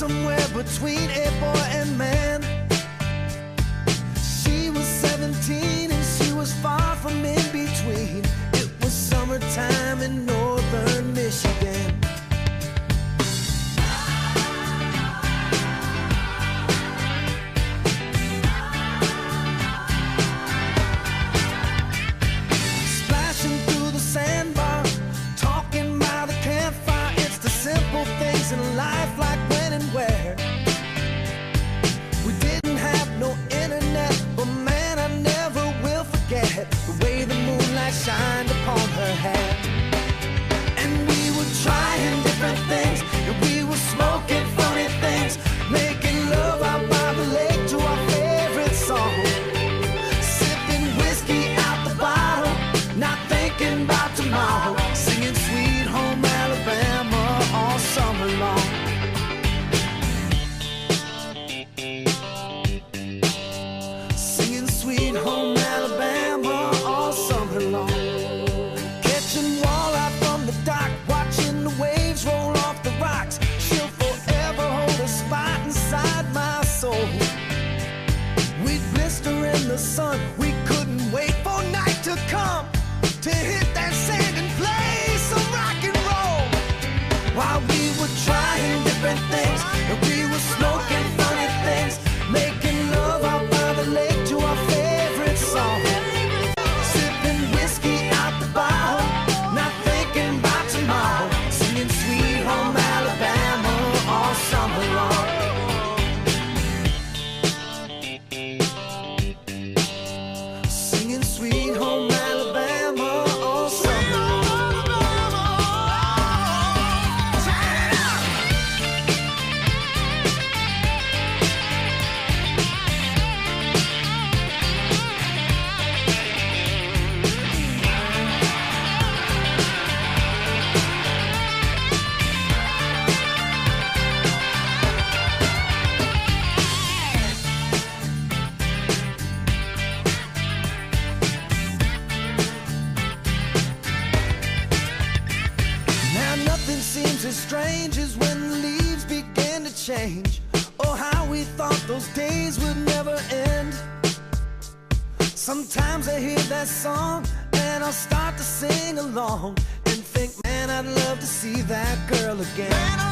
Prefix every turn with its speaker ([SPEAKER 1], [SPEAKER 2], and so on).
[SPEAKER 1] somewhere between a boy and man. She was 17 and she was far from in between. It was summertime in northern Michigan. Splashing through the sandbar, talking by the campfire. It's the simple things in life, like when and where. We didn't have no internet, but man, I never will forget the way the moonlight shined upon her hair. And we were trying different things, and we were smoking funny things, making love out by the lake to our favorite song, sipping whiskey out the bottle, not thinking about tomorrow, singing Sweet Home Alabama all summer long. Singing Sweet Home Alabama all summer long. Catching walleye from the dock, watching the waves roll off the rocks. She'll forever hold a spot inside my soul. We'd blister in the sun, we couldn't wait for night to come to hit that sand and play some rock and roll. While we were trying different things, and we were smoking funny things, making love out by the lake to our favorite song, sipping whiskey out the bottle, not thinking about tomorrow, singing Sweet Home Alabama all summer long. Singing Sweet Home Alabama all summer long. Now nothing seems as strange as when the leaves begin to change. Oh, how we thought those days would never end. Sometimes I hear that song and I'll start to sing along and think, man, I'd love to see that girl again.